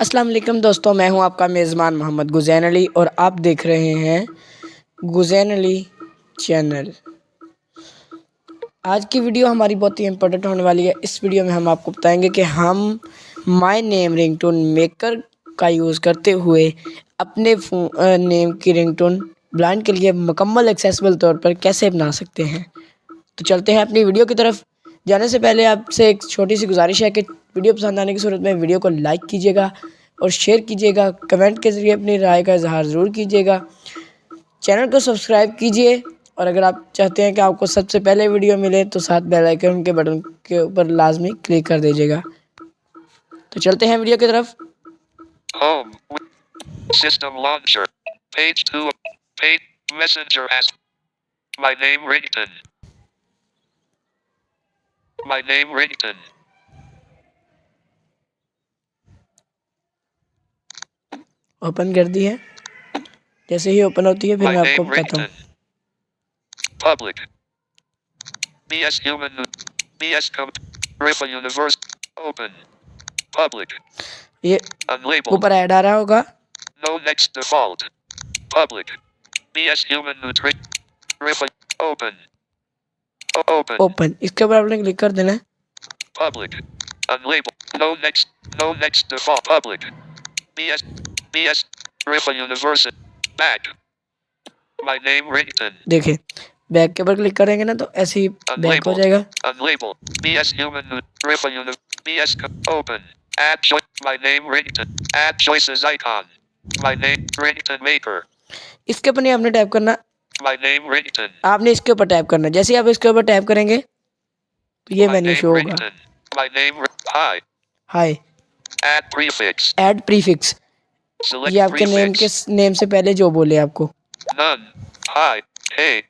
अस्सलाम वालेकुम दोस्तों, मैं हूं आपका मेज़बान मोहम्मद गुज़ैन अली और आप देख रहे हैं गुज़ैन अली चैनल। आज की वीडियो हमारी बहुत ही इम्पोर्टेंट होने वाली है। इस वीडियो में हम आपको बताएंगे कि हम माय नेम रिंगटोन मेकर का यूज़ करते हुए अपने नेम की रिंगटोन ब्लाइंड के लिए मुकम्मल एक्सेसिबल तौर पर कैसे बना सकते हैं। तो चलते हैं अपनी वीडियो की तरफ। जाने से पहले आपसे एक छोटी सी गुजारिश है कि वीडियो पसंद आने की सूरत में वीडियो को लाइक कीजिएगा और शेयर कीजिएगा। कमेंट के ज़रिए अपनी राय का इजहार ज़रूर कीजिएगा। चैनल को सब्सक्राइब कीजिए और अगर आप चाहते हैं कि आपको सबसे पहले वीडियो मिले तो साथ बेल आइकन के बटन के ऊपर लाजमी क्लिक कर दीजिएगा। तो चलते हैं वीडियो की तरफ। Home. System launcher. Page 2. Page. Messenger as. My name Rington. My name Rington. Open कर दी है। जैसे ही ओपन होती है फिर My मैं आपको name बताता हूँ। Rington. Public. BS Human. BS Comp. Rifa Universe. Open. Public. ये Unlabeled. ऊपर ऐड आ रहा होगा। No next default. Public. BS Human Nutrition. Rifa. Open. Open. Open, इसके ऊपर आपने क्लिक कर देना है। Public. Unlabeled. No next. No next default. Public. BS. BS. Rifa University. Back. My name Rington. देखिए बैक के ऊपर क्लिक करेंगे ना तो ऐसे ही बैक हो Unlabeled. जाएगा। Unlabeled. BS Human. Rifa Uni. BS. Open. Add choice. My name Rington. Add choices icon. My name Rington Maker. इसके ऊपर नहीं आपने टैप करना, My name Rington. आपने इसके ऊपर टैप करना। जैसे ही आप इसके ऊपर टैप करेंगे तो ये My मेन्यू name शो होगा। Rington. My name. Hi. Hi, Add prefix. Add prefix, Select ये आपके नेम के prefix. नेम से पहले जो बोले आपको। None. Hi. Hey.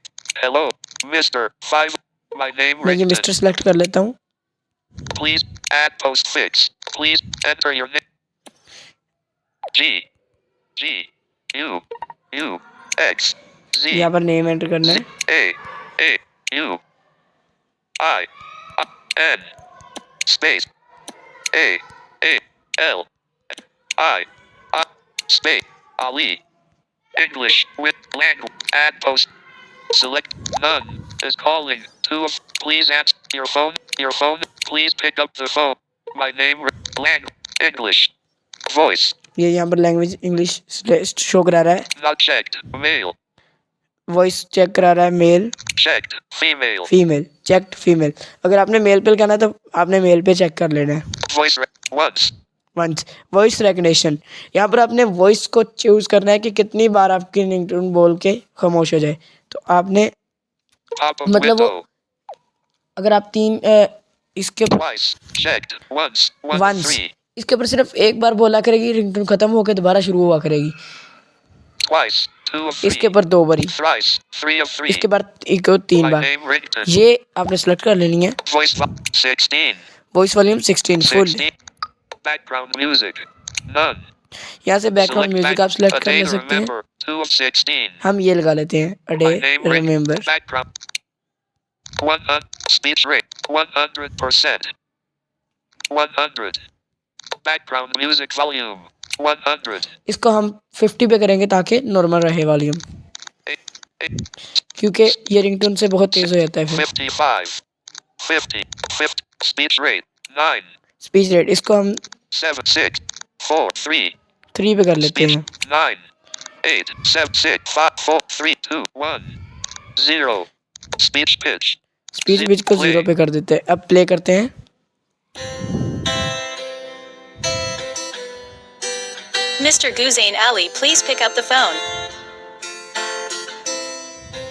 Hello. Mr. 5. My name मैं ये Rington. मिस्टर सेलेक्ट कर लेता हूँ। Please add postfix. Please enter your name. G. G. U. U. X. Z. यहाँ पर नेम एंटर करना Z. है। A. A. U. I. N. Space. A. A. L. I. I. Space. Ali. English with language. Add post. Select none is calling. Two of. Please answer your phone. Your phone. Please pick up the phone. My name. Language. English. Voice. ये यहाँ पर language English show करा रहा है। Not checked. Male. Voice check करा रहा है male Checked. Female. Female, checked female. अगर आपने मेल पे करना है तो आपने मेल पे चेक कर लेना है। Voice. Once. Once, voice recognition, यहाँ पर आपने वॉइस को चूज़ करना है कि कितनी बार आपकी रिंगटोन बोल के खामोश हो जाए। तो आपने Pop up मतलब window. वो अगर आप इसके Twice. Checked. Once. 1 वंस 3. इसके ऊपर सिर्फ एक बार बोला करेगी, रिंगटोन खत्म होकर दोबारा शुरू हुआ करेगी। Twice. 2 of 3. इसके ऊपर 2 बारी, Thrice. 3 of 3. इसके बाद एक और 3 My बार। name Rington. ये आपने सेलेक्ट कर लेनी है। Voice 16. Voice volume 16 full. 16. Background music. None. यहाँ से बैकग्राउंड Select म्यूजिक आप back. सेलेक्ट A कर day ले to सकते हैं। remember. 2 of 16. हम ये लगा लेते हैं, a day My name Rington. Remember. Background. 100. Speech rate. 100%. 100. Background music volume. 100. इसको हम 50 पे करेंगे ताकि नॉर्मल रहे वॉल्यूम, क्योंकि ये रिंगटोन से बहुत तेज़ हो जाता है फिर। 55. 50. 50. Speech rate. 9. स्पीच रेट इसको हम 7 6 4 3. 3 पे कर लेते Speech हैं। 9 8 7 6 5 4 3 2 1 0. Speech pitch. स्पीच पिच को 0 पे कर देते हैं। अब प्ले करते हैं। Mr. Guzain Ali, please pick up the phone.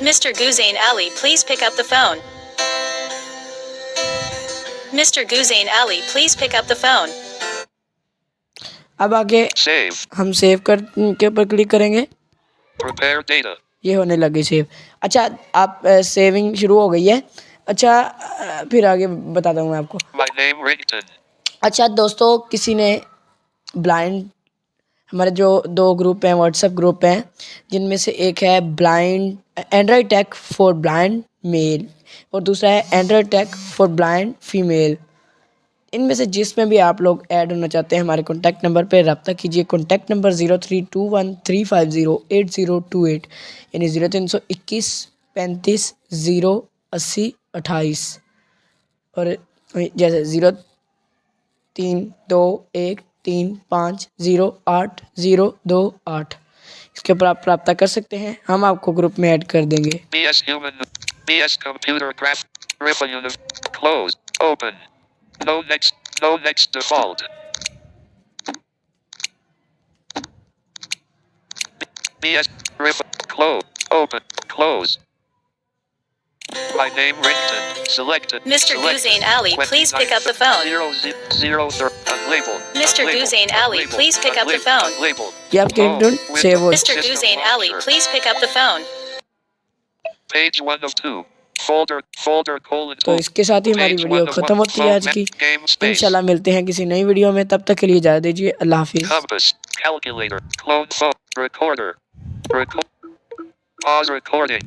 Mr. Guzain Ali, please pick up the phone. Mr. Guzain Ali, please pick up the phone. अब आगे Save. हम सेव कर के ऊपर क्लिक करेंगे। Prepare data. ये होने लगी सेव। अच्छा, आप सेविंग शुरू हो गई है। अच्छा, फिर आगे बताता हूँ मैं आपको। My name Rington. अच्छा दोस्तों, किसी ने ब्लाइंड, हमारे जो 2 ग्रुप हैं, व्हाट्सएप ग्रुप हैं, जिनमें से एक है blind Android tech for blind male और दूसरा है Android tech for blind female. इनमें से जिसमें भी आप लोग ऐड होना चाहते हैं हमारे कॉन्टैक्ट नंबर पर रब्ता कीजिए। कॉन्टैक्ट नंबर 0321350828 यानी 032135088028 और जैसे 0321350808 इसके ऊपर आप रब्ता कर सकते हैं, हम आपको ग्रुप में ऐड कर देंगे। BS Human, BS Computer Craft, Rifa Unif, close, open, no next default. BS, Rifa, close, open, close. My name ringtone, selected. Mr. Guzain Ali, please pick up the phone. 0 unlabeled. Mr. Guzain Ali, please pick up the phone. Unlabeled. ये आपकी ringtone save हो। Mr. Guzain Ali, please pick up the phone. Page 1 of 2. Folder colon. तो इसके साथ ही हमारी video खत्म होती है आज की। इंशाल्लाह मिलते हैं किसी नई वीडियो में, तब तक के लिए इजाज़त दीजिए। अल्लाह हाफिज़। Compass, calculator, clone phone, recorder, pause recording.